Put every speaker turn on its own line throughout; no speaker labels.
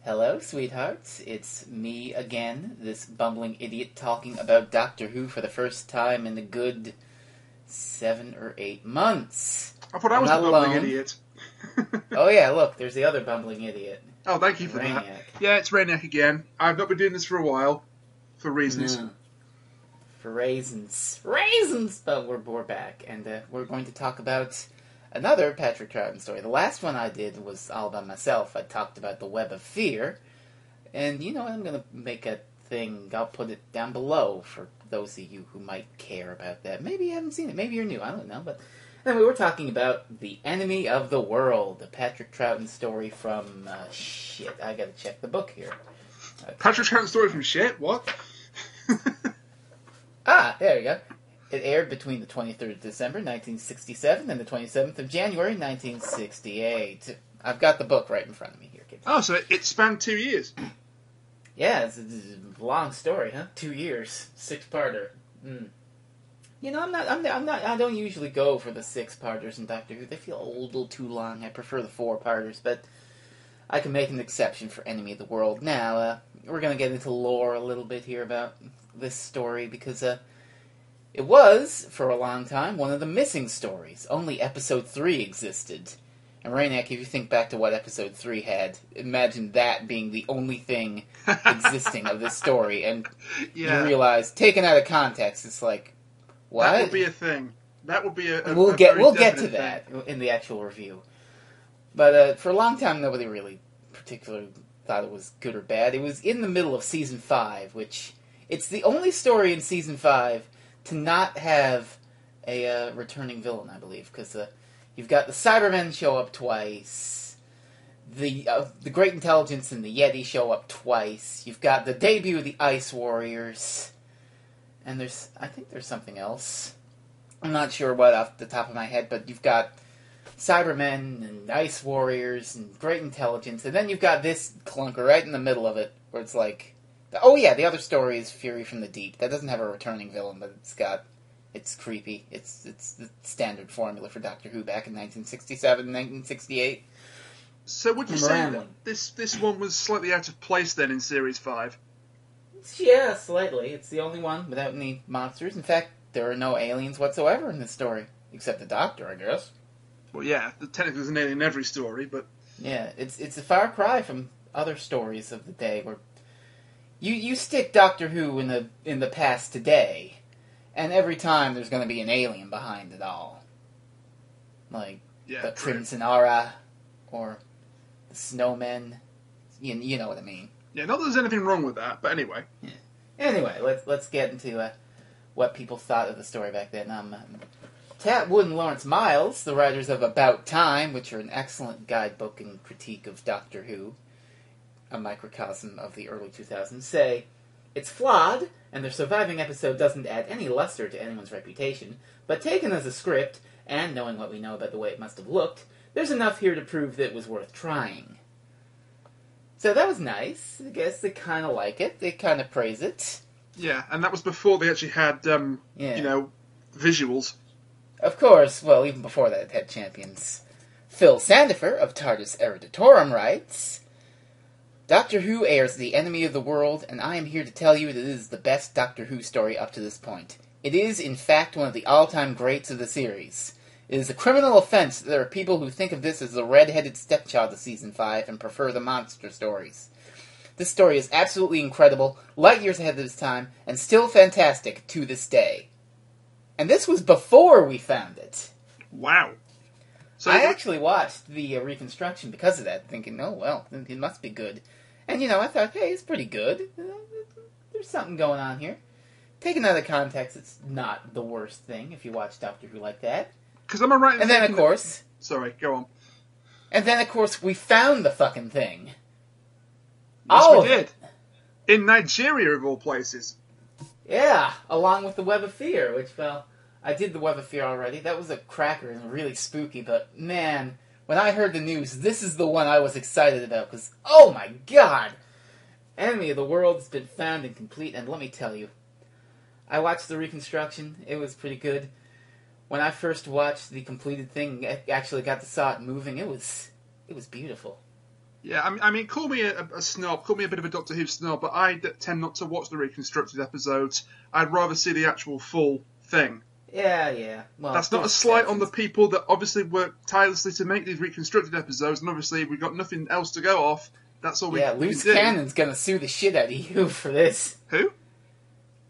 Hello, sweethearts. It's me again, this bumbling idiot talking about Doctor Who for the first time in a good 7 or 8 months.
I thought I was the bumbling idiot.
Oh yeah, look, there's the other bumbling idiot.
Oh, thank you for
Rainiac.
that. Yeah, it's Rainiac again. I've not been doing this for a while, for reasons.
For raisins. Raisins! But we're back, and we're going to talk about another Patrick Troughton story. The last one I did was all by myself. I talked about the Web of Fear, and you know what, I'm going to make a thing, I'll put it down below for those of you who might care about that. Maybe you haven't seen it, maybe you're new, I don't know, but anyway, we're talking about The Enemy of the World, a Patrick Troughton story from, I gotta check the book here.
Patrick Troughton story from shit? What?
There you go. It aired between the 23rd of December, 1967, and the 27th of January, 1968. I've got the book right in front of me here, kids.
Oh, so it spanned 2 years.
Yeah, it's a long story, huh? 2 years, 6-parter. You know, I don't usually go for the 6-parters in Doctor Who. They feel a little too long. I prefer the 4-parters, but I can make an exception for Enemy of the World. Now, we're going to get into lore a little bit here about this story, because it was, for a long time, one of the missing stories. Only Episode 3 existed. And Rainiac, if you think back to what Episode 3 had, imagine that being the only thing existing of this story. And you realize, taken out of context, it's like, what?
That would be a thing. That would be a
We'll get to that
thing
in the actual review. But for a long time, nobody really particularly thought it was good or bad. It was in the middle of Season 5, which... It's the only story in Season 5 to not have a returning villain, I believe, because you've got the Cybermen show up twice, the Great Intelligence and the Yeti show up twice, you've got the debut of the Ice Warriors, and I think there's something else. I'm not sure what off the top of my head, but you've got Cybermen and Ice Warriors and Great Intelligence, and then you've got this clunker right in the middle of it, where it's like... Oh yeah, the other story is Fury from the Deep. That doesn't have a returning villain, but it's creepy. It's the standard formula for Doctor Who back in 1967 and 1968.
So would you say that this one was slightly out of place then in Series 5?
Yeah, slightly. It's the only one without any monsters. In fact, there are no aliens whatsoever in this story. Except the Doctor, I guess.
Well, yeah, technically there's an alien in every story, but...
Yeah, it's a far cry from other stories of the day where... You stick Doctor Who in the past today, and every time there's going to be an alien behind it all. Like the Crimson Aura, or the Snowmen. You know what I mean.
Yeah, not that there's anything wrong with that, but anyway.
Yeah. Anyway, let's get into what people thought of the story back then. Tat Wood and Lawrence Miles, the writers of About Time, which are an excellent guidebook and critique of Doctor Who, a microcosm of the early 2000s, say, it's flawed, and the surviving episode doesn't add any luster to anyone's reputation, but taken as a script, and knowing what we know about the way it must have looked, there's enough here to prove that it was worth trying. So that was nice. I guess they kind of like it. They kind of praise it.
Yeah, and that was before they actually had, visuals.
Of course, well, even before that, it had champions. Phil Sandifer of TARDIS Eruditorium writes... Doctor Who airs The Enemy of the World, and I am here to tell you that it is the best Doctor Who story up to this point. It is, in fact, one of the all-time greats of the series. It is a criminal offense that there are people who think of this as the red-headed stepchild of Season 5 and prefer the monster stories. This story is absolutely incredible, light years ahead of its time, and still fantastic to this day. And this was before we found it.
Wow. So
I actually watched the reconstruction because of that, thinking, oh, well, it must be good. And, I thought, hey, it's pretty good. There's something going on here. Taken out of context, it's not the worst thing if you watch Doctor Who like that.
Because am I right?
And then, of course...
Sorry, go on.
And then, of course, we found the fucking thing.
Yes, we did. In Nigeria, of all places.
Yeah, along with the Web of Fear, which, well... I did the Web of Fear already. That was a cracker and really spooky, but man, when I heard the news, this is the one I was excited about, because, oh my god! Enemy of the World has been found and complete, and let me tell you, I watched the reconstruction, it was pretty good. When I first watched the completed thing, I actually got to saw it moving, it was beautiful.
Yeah, I mean, call me a snob, call me a bit of a Doctor Who snob, but I tend not to watch the reconstructed episodes. I'd rather see the actual full thing.
Yeah. Well,
that's not a slight on the people that obviously work tirelessly to make these reconstructed episodes, and obviously we've got nothing else to go off. That's all we can do. Yeah, Loose
Cannon's gonna sue the shit out of you for this.
Who?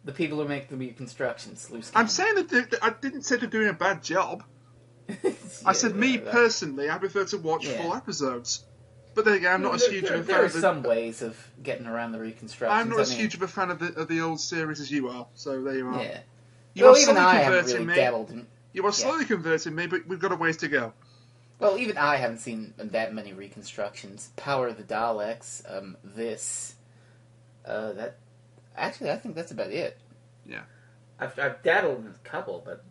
The people who make the reconstructions. Loose Cannon.
I'm saying that I didn't say they're doing a bad job. I said personally, I prefer to watch full episodes. But then again, I'm not as huge of a fan.
There are some ways of getting around the reconstructions.
I'm not as huge of a fan of the old series as you are, so there you are.
Yeah.
You are
even
slowly
I
converting
haven't really
me.
dabbled in...
You are slowly converting me, but we've got a ways to go.
Well, even I haven't seen that many reconstructions. Power of the Daleks, that... Actually, I think that's about it.
Yeah.
I've dabbled in a couple, but...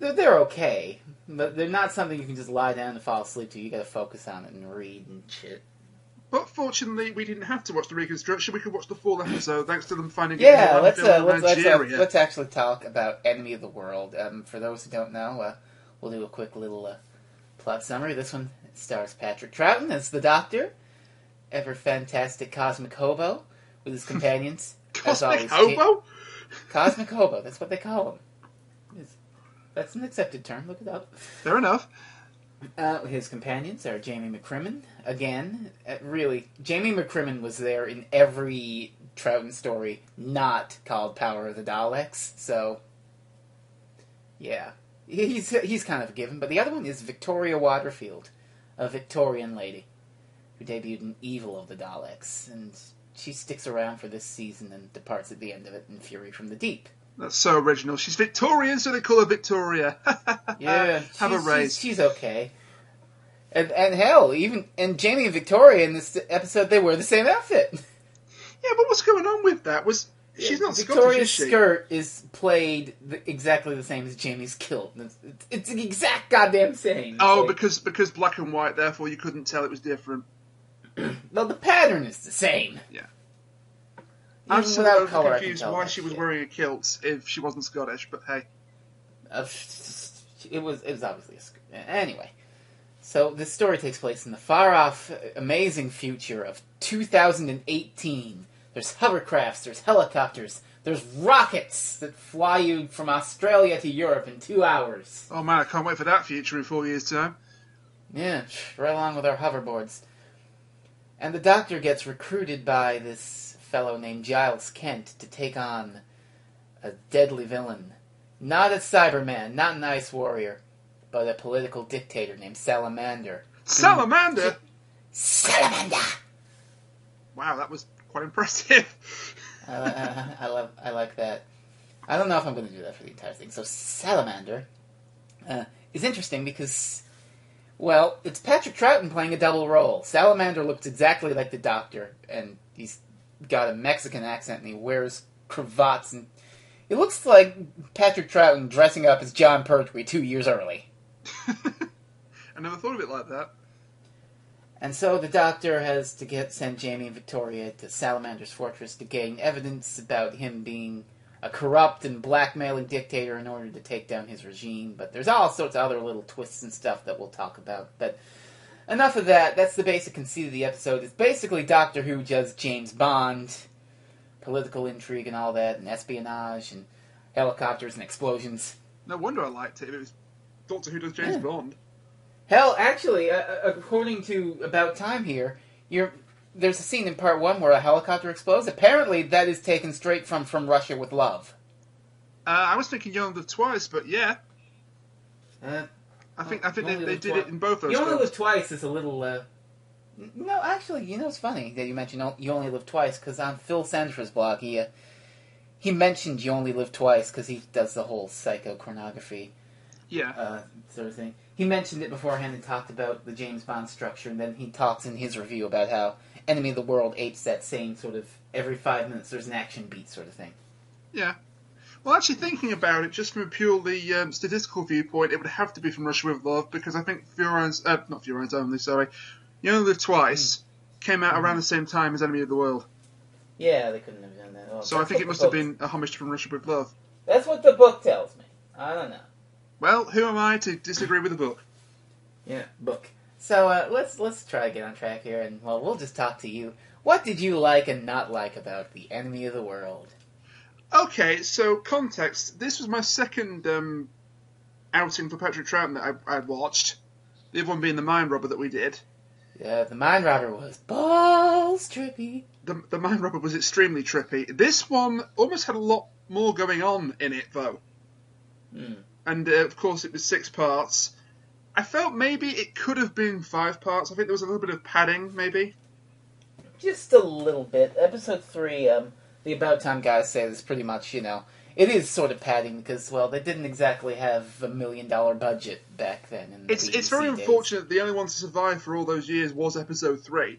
They're okay, but they're not something you can just lie down and fall asleep to. You gotta focus on it and read and shit.
But fortunately, we didn't have to watch the reconstruction. We could watch the full episode, thanks to them finding it
let's actually talk about Enemy of the World. For those who don't know, we'll do a quick little plot summary. This one stars Patrick Troughton as the Doctor, ever fantastic Cosmic Hobo with his companions.
Cosmic Hobo?
Cosmic Hobo, that's what they call him. That's an accepted term, look it up.
Fair enough.
His companions are Jamie McCrimmon. Again, really, Jamie McCrimmon was there in every Troughton story not called Power of the Daleks, so... Yeah. He's kind of a given. But the other one is Victoria Waterfield, a Victorian lady, who debuted in Evil of the Daleks, and she sticks around for this season and departs at the end of it in Fury from the Deep.
That's so original. She's Victorian, so they call her Victoria.
Yeah,
have a raise.
She's okay. And hell, even Jamie and Victoria in this episode, they wear the same outfit.
Yeah, but what's going on with that? She's not
Victoria's
Scottish, is she?
skirt is played exactly the same as Jamie's kilt. It's the exact goddamn same.
Oh, because black and white, therefore you couldn't tell it was different.
Well, the pattern is the same.
Yeah.
I'm
so confused why she was wearing a kilt if she wasn't Scottish, but hey.
It was obviously a skirt. Anyway. So this story takes place in the far-off, amazing future of 2018. There's hovercrafts, there's helicopters, there's rockets that fly you from Australia to Europe in 2 hours.
Oh man, I can't wait for that future in 4 years' time.
Yeah, right along with our hoverboards. And the Doctor gets recruited by this fellow named Giles Kent to take on a deadly villain. Not a Cyberman, not an Ice Warrior, but a political dictator named Salamander.
Salamander?
Salamander!
Wow, that was quite impressive.
I like that. I don't know if I'm going to do that for the entire thing. So Salamander is interesting because, well, it's Patrick Troughton playing a double role. Salamander looks exactly like the Doctor, and he's got a Mexican accent, and he wears cravats, and it looks like Patrick Troughton dressing up as John Pertwee 2 years early.
I never thought of it like that.
And so the Doctor has to send Jamie and Victoria to Salamander's fortress to gain evidence about him being a corrupt and blackmailing dictator in order to take down his regime. But there's all sorts of other little twists and stuff that we'll talk about. But enough of that. That's the basic conceit of the episode. It's basically Doctor Who does James Bond, political intrigue and all that, and espionage, and helicopters and explosions.
No wonder I liked it. It was Doctor Who does James Bond.
Hell, actually, according to About Time here, there's a scene in part 1 where a helicopter explodes. Apparently, that is taken straight from Russia with Love.
I was thinking You Only Live Twice, but yeah. I think they did it in both those.
You Only Live Twice is a little... No, actually, it's funny that you mentioned You Only Live Twice, because on Phil Sandra's blog, he mentioned You Only Live Twice, because he does the whole psychochronography sort of thing. He mentioned it beforehand and talked about the James Bond structure, and then he talks in his review about how Enemy of the World apes that same sort of every 5 minutes there's an action beat sort of thing.
Yeah. Well, actually thinking about it, just from a purely statistical viewpoint, it would have to be from Russia with Love, because I think not Fioran's Only, sorry, You Only Live Twice came out around the same time as Enemy of the World.
Yeah, they couldn't have done that. Well,
so I think it must have been a homage from Russia with Love.
That's what the book tells me. I don't know.
Well, who am I to disagree with the book?
Yeah, book. So let's try to get on track here, and well, we'll just talk to you. What did you like and not like about The Enemy of the World?
Okay, so context. This was my second outing for Patrick Troughton that I'd watched. The other one being The Mind Robber that we did.
Yeah, The Mind Robber was balls trippy.
The Mind Robber was extremely trippy. This one almost had a lot more going on in it, though. And, of course, it was 6 parts. I felt maybe it could have been 5 parts. I think there was a little bit of padding, maybe.
Just a little bit. Episode 3, the About Time guys say is pretty much, it is sort of padding because, well, they didn't exactly have $1 million budget back then. In the
it's very unfortunate the only one to survive for all those years was Episode 3.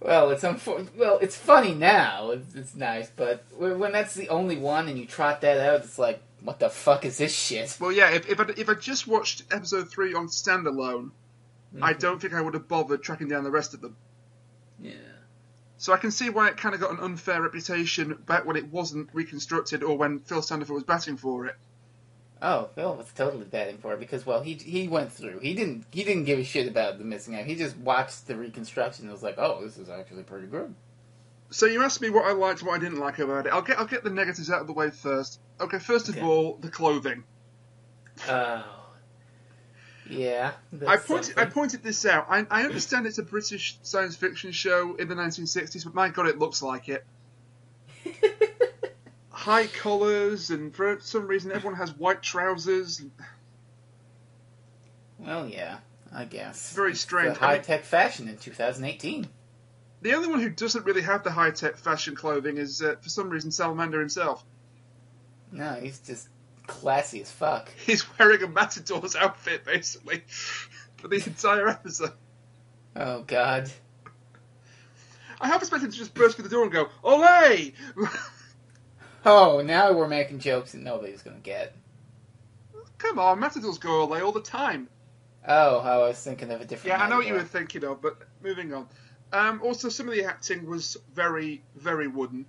Well, it's funny now. It's nice, but when that's the only one and you trot that out, it's like, what the fuck is this shit?
Well, yeah, if I just watched Episode 3 on standalone, I don't think I would have bothered tracking down the rest of them.
Yeah.
So I can see why it kind of got an unfair reputation back when it wasn't reconstructed or when Phil Sandifer was batting for it.
Oh, Phil was totally batting for it because, well, he went through. He didn't give a shit about the missing out. He just watched the reconstruction and was like, oh, this is actually pretty good.
So you asked me what I liked and what I didn't like about it. I'll get the negatives out of the way first. Okay, first of all, the clothing.
Oh. Yeah.
I pointed this out. I understand it's a British science fiction show in the 1960s, but my god, it looks like it. High collars, and for some reason everyone has white trousers.
Well, yeah, I guess.
Very strange.
It's high-tech fashion in 2018.
The only one who doesn't really have the high-tech fashion clothing is, for some reason, Salamander himself.
No, he's just classy as fuck.
He's wearing a Matador's outfit, basically, for the entire episode.
Oh, God.
I half expected to just burst through the door and go, Olé!
Oh, now we're making jokes that nobody's going to get.
Come on, Matadors go Olé all the time.
Oh, I was thinking of a different
Yeah,
Matador.
I know what you were thinking of, but moving on. Also, some of the acting was very, very wooden.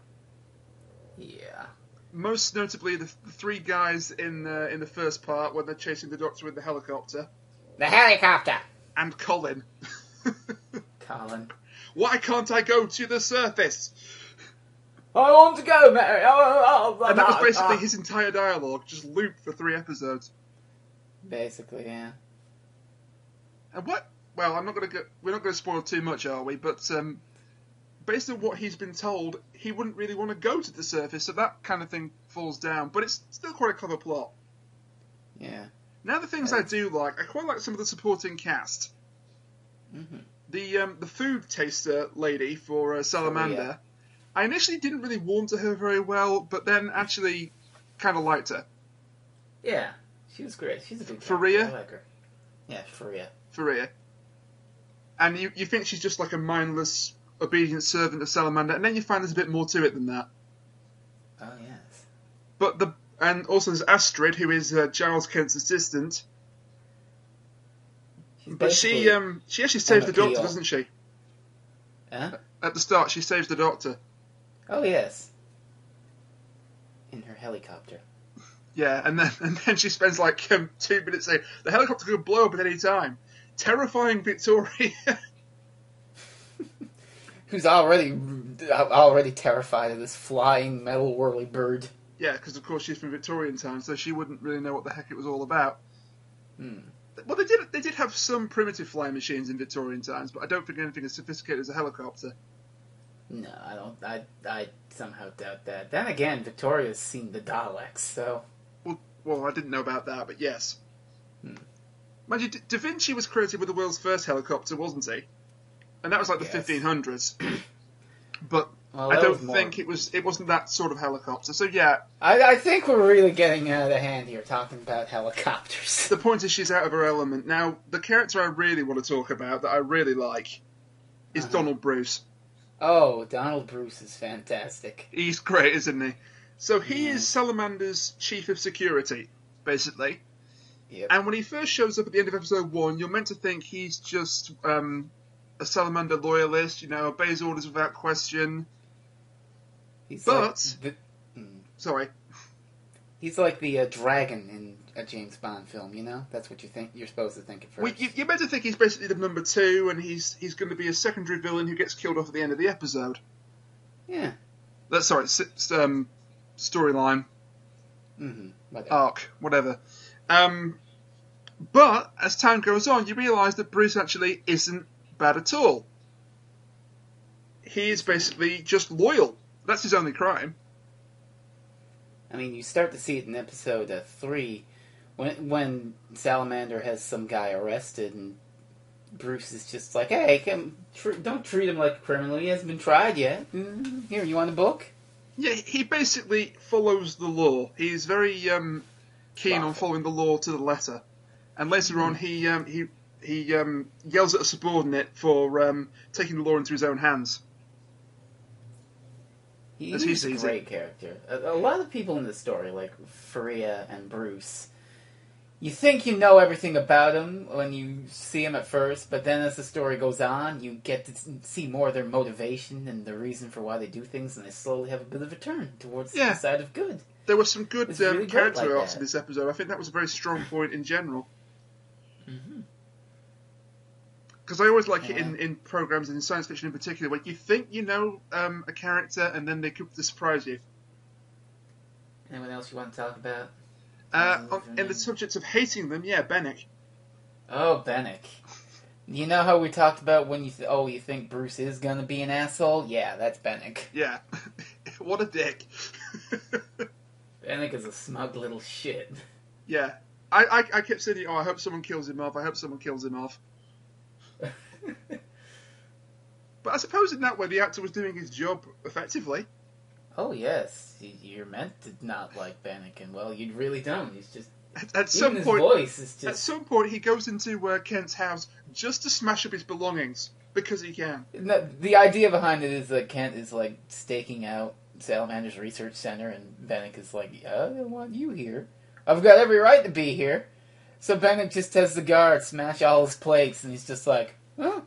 Yeah.
Most notably, the 3 guys in the first part when they're chasing the Doctor with the helicopter.
The helicopter!
And Colin.
Colin.
Why can't I go to the surface?
I want to go, Mary!
And that was basically his entire dialogue, just looped for 3 episodes.
Basically, yeah.
And what... Well, we're not going to spoil too much, are we? But based on what he's been told, he wouldn't really want to go to the surface, so that kind of thing falls down. But it's still quite a clever plot.
Yeah.
Now the things I do like, I quite like some of the supporting cast.
Mm-hmm.
The food taster lady for Salamander,
yeah.
I initially didn't really warm to her very well, but then actually kind of liked her.
Yeah, she was great. She's a good
Faria?
I like her. Yeah, Faria.
Faria. And you think she's just like a mindless, obedient servant of Salamander, and then you find there's a bit more to it than that.
Oh, yes.
And also there's Astrid, who is Giles Kent's assistant. But she actually saves the Doctor, doesn't she?
Huh?
At the start, she saves the Doctor.
Oh, yes. In her helicopter.
Yeah, and then she spends like 2 minutes saying, the helicopter could blow up at any time. Terrifying Victoria.
Who's already terrified of this flying metal whirly bird.
Yeah, because of course she's from Victorian times, so she wouldn't really know what the heck it was all about. Well, they did have some primitive flying machines in Victorian times, but I don't think anything as sophisticated as a helicopter.
No, I don't. I somehow doubt that. Then again, Victoria's seen the Daleks, so...
Well, I didn't know about that, but yes. Mind you, Da Vinci was credited with the world's first helicopter, wasn't he? And that was like the 1500s. But
well,
I don't think it wasn't that sort of helicopter. So yeah.
I think we're really getting out of hand here talking about helicopters.
The point is she's out of her element. Now, the character I really want to talk about, that I really like, is Donald Bruce.
Oh, Donald Bruce is fantastic.
He's great, isn't he? So he is Salamander's chief of security, basically.
Yep.
And when he first shows up at the end of episode 1, you're meant to think he's just a Salamander loyalist, obeys orders without question. Sorry.
He's like the dragon a James Bond film, you know? That's what you think. You're supposed to think at first.
Well, you're meant to think he's basically the number 2, and he's going to be a secondary villain who gets killed off at the end of the episode.
Yeah.
That's storyline.
Whatever.
Arc, whatever. But as time goes on, you realise that Bruce actually isn't bad at all. He is basically just loyal. That's his only crime.
I mean, you start to see it in episode 3, when Salamander has some guy arrested, and Bruce is just like, "Hey, don't treat him like a criminal. He hasn't been tried yet. Here, you want a book?"
Yeah, he basically follows the law. He's very keen on following the law to the letter. And later on, he yells at a subordinate for taking the law into his own hands.
He's a great character. A lot of people in the story, like Faria and Bruce, you think you know everything about them when you see them at first, but then as the story goes on, you get to see more of their motivation and the reason for why they do things, and they slowly have a bit of a turn towards the side of good.
There were some good
really
character arcs in this episode. I think that was a very strong point in general. Because I always like it in programs and in science fiction in particular, where you think you know a character and then they could surprise you.
Anyone else you want to talk about?
In the subject of hating them, Bennick.
Oh, Bennick. You know how we talked about when you you think Bruce is going to be an asshole? Yeah, that's Bennick.
Yeah. What a dick.
Bennick is a smug little shit.
Yeah. I kept saying, I hope someone kills him off. I hope someone kills him off. But I suppose in that way the actor was doing his job effectively.
Oh yes, you're meant to not like Bennick, and well, you really don't. He's just
at some point.
His voice is just...
At some point, he goes into Kent's house just to smash up his belongings because he can.
No, the idea behind it is that Kent is like staking out Salamander's research center, and Bennick is like, "I don't want you here. I've got every right to be here." So Bennick just has the guard smash all his plates, and he's just like, "Oh,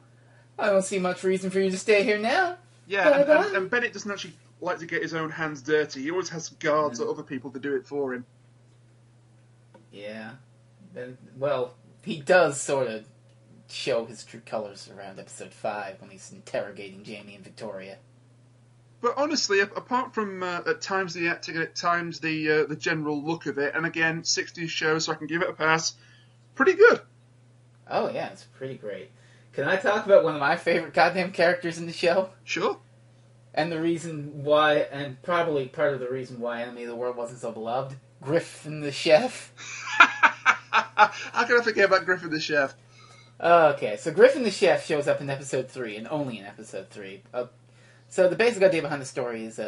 I don't see much reason for you to stay here now."
Yeah, and Bennick doesn't actually like to get his own hands dirty. He always has guards or other people to do it for him.
Yeah. Well, he does sort of show his true colors around episode 5 when he's interrogating Jamie and Victoria.
But honestly, apart from at times the acting and at times the general look of it, and again, 60s show, so I can give it a pass, pretty good.
Oh yeah, it's pretty great. Can I talk about one of my favorite goddamn characters in the show?
Sure.
And the reason why, and probably part of the reason why Enemy of the World wasn't so beloved, Griffin the Chef.
How can I forget about Griffin the Chef?
Okay, so Griffin the Chef shows up in episode 3, and only in episode 3. So the basic idea behind the story is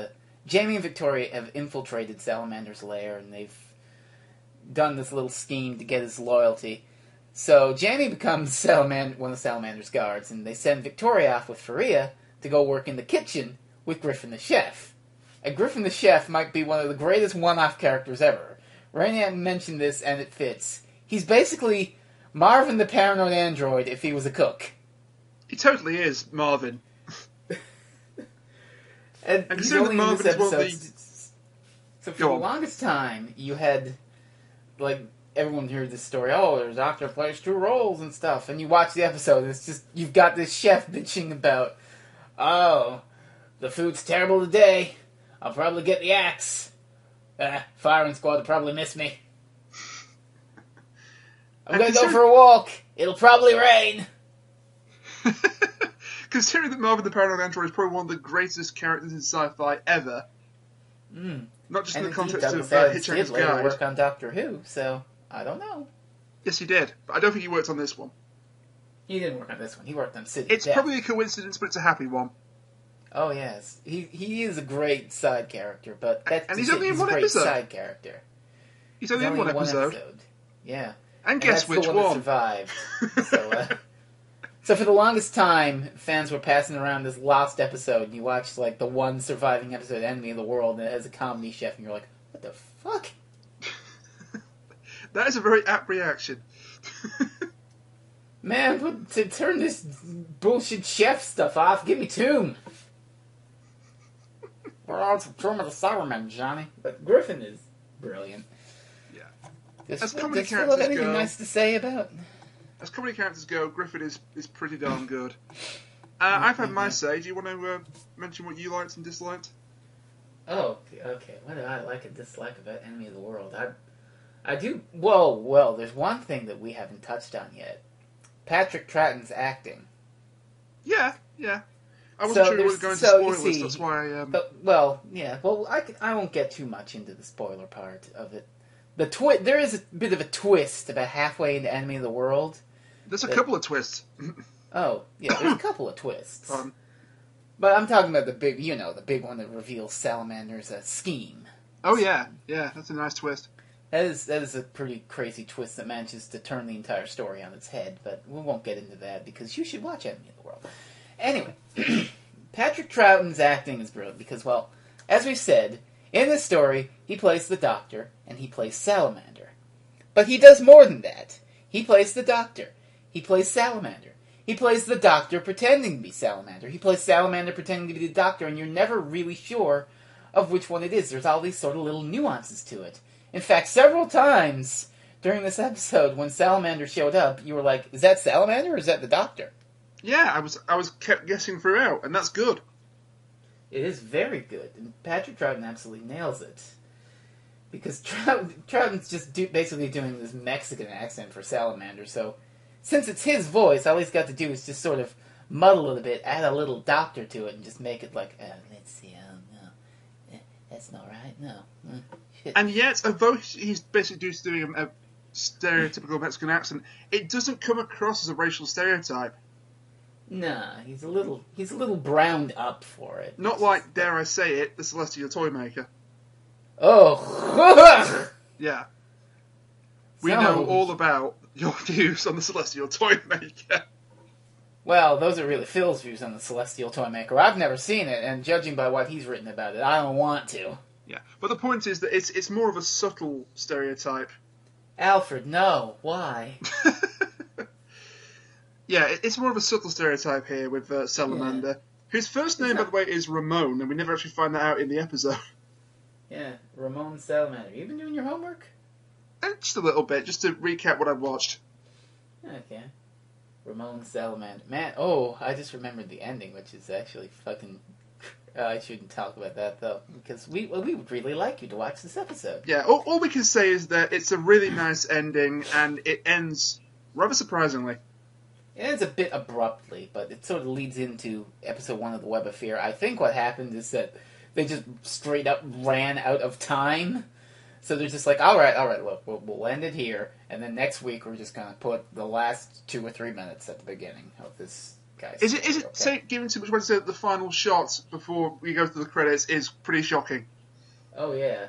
Jamie and Victoria have infiltrated Salamander's lair, and they've done this little scheme to get his loyalty. So Jamie becomes one of Salamander's guards, and they send Victoria off with Faria to go work in the kitchen with Griffin the Chef. And Griffin the Chef might be one of the greatest one-off characters ever. Rainiac mentioned this, and it fits. He's basically Marvin the Paranoid Android if he was a cook.
He totally is, Marvin.
And considering that Marvin is one of the... So for the longest time, you had, like, everyone heard this story, the doctor plays 2 roles and stuff, and you watch the episode, and it's just, you've got this chef bitching about, the food's terrible today, I'll probably get the axe. Firing squad will probably miss me. I'm gonna go for a walk. It'll probably rain.
Considering that Marvin the Paranoid Android is probably one of the greatest characters in sci-fi ever. Not just in the context of Hitchhiker's Guide.
Work on Doctor Who, so I don't know.
Yes, he did, but I don't think he worked on this one.
He didn't work on this one. He worked on City.
It's probably a coincidence, but it's a happy one.
Oh yes, he is a great side character, but
he's only in one episode.
Side character.
He's only in one episode.
Yeah,
and guess which
one
one
that survived. So for the longest time, fans were passing around this lost episode, and you watch like the one surviving episode, Enemy of the World, and it has a comedy chef, and you're like, what the fuck?
That is a very apt reaction.
Man, to turn this bullshit chef stuff off, give me Tomb. We're on some Tomb of the Cybermen, Johnny. But Griffin is brilliant.
Yeah. as comedy
does Phil have
characters
anything
go,
nice to say about?
as comedy characters go, Griffin is pretty darn good. I've had my say. Do you want to mention what you liked and disliked?
Oh, okay. What do I like and dislike about Enemy of the World? I do. Well. There's one thing that we haven't touched on yet. Patrick Troughton's acting.
Yeah. I wasn't sure we were going to spoil this. That's why.
I won't get too much into the spoiler part of it. There is a bit of a twist about halfway into Enemy of the World.
There's a couple of twists.
Oh, yeah, there's a couple of twists. But I'm talking about the big one that reveals Salamander's scheme.
Oh, yeah, that's a nice twist.
That is a pretty crazy twist that manages to turn the entire story on its head, but we won't get into that because you should watch Enemy of the World. Anyway, Patrick Troughton's acting is brilliant because, well, as we said, in this story, he plays the Doctor and he plays Salamander. But he does more than that. He plays the Doctor. He plays Salamander. He plays the Doctor pretending to be Salamander. He plays Salamander pretending to be the Doctor, and you're never really sure of which one it is. There's all these sort of little nuances to it. In fact, several times during this episode, when Salamander showed up, you were like, is that Salamander or is that the Doctor?
Yeah, I was kept guessing throughout, and that's good.
It is very good, and Patrick Troughton absolutely nails it. Because Troughton's just basically doing this Mexican accent for Salamander, so since it's his voice, all he's got to do is just sort of muddle it a bit, add a little Doctor to it, and just make it like, let's see, no, that's not right, no. Shit.
And yet, although he's basically doing a stereotypical Mexican accent, it doesn't come across as a racial stereotype.
Nah, he's a little browned up for it.
Not like, dare I say it, the Celestial Toymaker.
Oh!
Yeah. We know all about your views on the Celestial Toymaker.
Well, those are really Phil's views on the Celestial Toymaker. I've never seen it, and judging by what he's written about it, I don't want to.
Yeah, but the point is that it's more of a subtle stereotype.
Alfred, no. Why?
Yeah, it's more of a subtle stereotype here with Salamander, whose first name, by the way, is Ramon, and we never actually find that out in the episode.
Yeah, Ramon Salamander. You been doing your homework?
Just a little bit, just to recap what I've watched.
Okay. Ramon Salamander. Man, I just remembered the ending, which is actually fucking... I shouldn't talk about that, though, because we would really like you to watch this episode.
Yeah, all we can say is that it's a really nice ending, and it ends rather surprisingly.
It ends a bit abruptly, but it sort of leads into episode 1 of the Web of Fear. I think what happened is that they just straight up ran out of time. So they're just like, all right, look, we'll end it here, and then next week we're just going to put the last 2 or 3 minutes at the beginning of this guy's
Is
story,
it say, giving too much when say that the final shot before we go to the credits is pretty shocking?
Oh, yeah.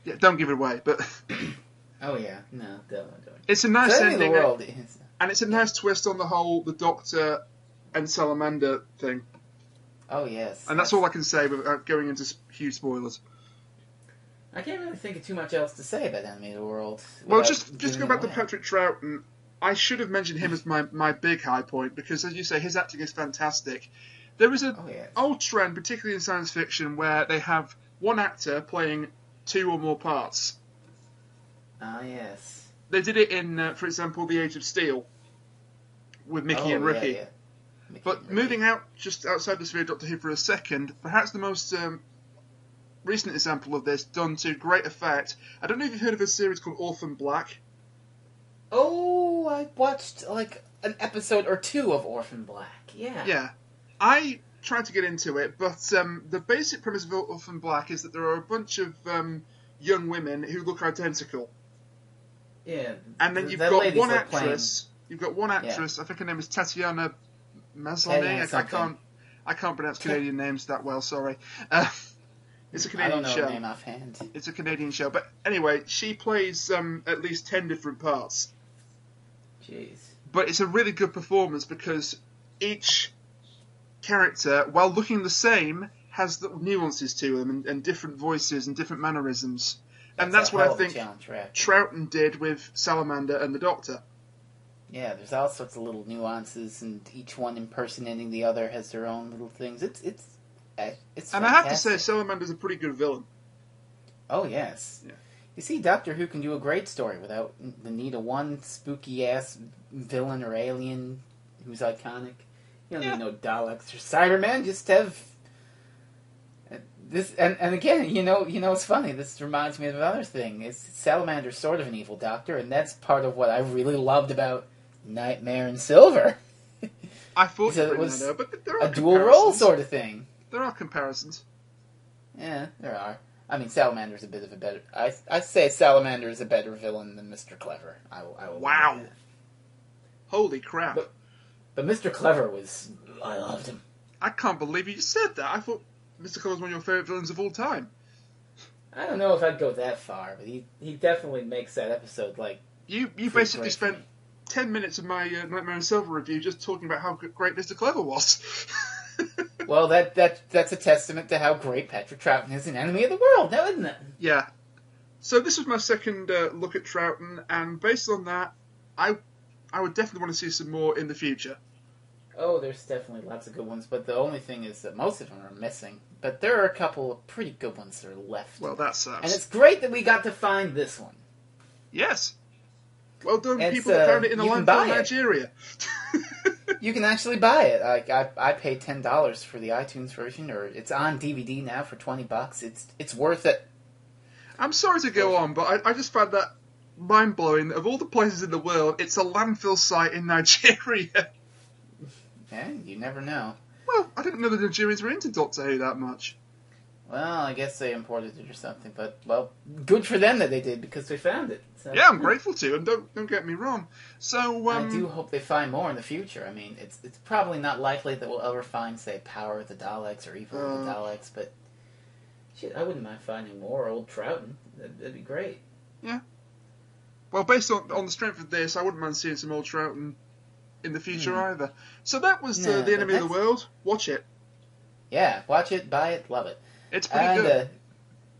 Yeah, don't give it away, but...
Oh, yeah. No, don't.
It's a nice ending,
world
and it's a nice twist on the whole, the Doctor and Salamander thing.
Oh, yes.
And that's all I can say without going into huge spoilers.
I can't really think of too much else to say about Enemy of the World.
Well, just go back to Patrick Troughton. I should have mentioned him as my big high point, because, as you say, his acting is fantastic. There is an old trend, particularly in science fiction, where they have one actor playing 2 or more parts.
Ah, yes.
They did it in, for example, The Age of Steel, with Mickey and Ricky.
Yeah.
But moving out just outside the sphere of Doctor Who for a second, perhaps the most recent example of this, done to great effect. I don't know if you've heard of a series called Orphan Black.
Oh, I watched like an episode or 2 of Orphan Black. Yeah.
Yeah. I tried to get into it, but the basic premise of Orphan Black is that there are a bunch of young women who look identical.
Yeah.
And then you've got one actress. You've got one actress. I think her name is Tatiana Maslany. I can't pronounce Canadian names that well. Sorry. It's a Canadian show. I don't know her name offhand. It's a Canadian show, but anyway, she plays at least 10 different parts.
Jeez.
But it's a really good performance because each character, while looking the same, has the nuances to them and different voices and different mannerisms. And that's what I think Troughton did with Salamander and the Doctor.
Yeah, there's all sorts of little nuances, and each one impersonating the other has their own little things. It's
and I have to say, Salamander's a pretty good villain.
Oh, yes. You see, Doctor Who can do a great story without the need of one spooky-ass villain or alien who's iconic. You don't need no Daleks or Cybermen. Just have this. And again, it's funny. This reminds me of another thing. Salamander's sort of an evil Doctor, and that's part of what I really loved about Nightmare in Silver.
I thought
it was
but there are
a dual role sort of thing.
There are comparisons.
Yeah, there are. I mean, Salamander's a bit of a better... I say Salamander is a better villain than Mr. Clever. I will
wow. Holy crap.
But Mr. Clever was... I loved him.
I can't believe you just said that. I thought Mr. Clever was one of your favourite villains of all time.
I don't know if I'd go that far, but he definitely makes that episode, like... You
basically spent 10 minutes of my Nightmare in Silver review just talking about how great Mr. Clever was.
Well, that's a testament to how great Patrick Troughton is an enemy of the world, now isn't it?
Yeah. So this was my second look at Troughton, and based on that, I would definitely want to see some more in the future.
Oh, there's definitely lots of good ones, but the only thing is that most of them are missing. But there are a couple of pretty good ones that are left.
Well, that sucks.
And it's great that we got to find this one.
Yes. Well done, people that found it in a landfill in Nigeria.
You can actually buy it. Like I paid $10 for the iTunes version, or it's on DVD now for $20. It's worth it.
I'm sorry to go on, but I just found that mind-blowing that of all the places in the world, it's a landfill site in Nigeria.
Yeah, you never know.
Well, I didn't know the Nigerians were into Doctor Who that much.
Well, I guess they imported it or something, but, well, good for them that they did, because they found it. So.
Yeah, I'm grateful to, and don't get me wrong. So,
I do hope they find more in the future. I mean, it's probably not likely that we'll ever find, say, Power of the Daleks or Evil of the Daleks, but, shit, I wouldn't mind finding more old Troughton. That'd be great.
Yeah. Well, based on the strength of this, I wouldn't mind seeing some old Troughton in the future either. So that was The Enemy of the World. Watch it.
Yeah, watch it, buy it, love it.
It's pretty good.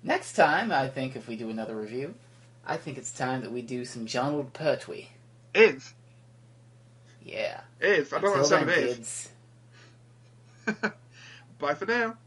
Next time, I think, if we do another review, I think it's time that we do some Donald Pertwee.
If.
Yeah.
If. I don't like the sound of if.
Kids.
Bye for now.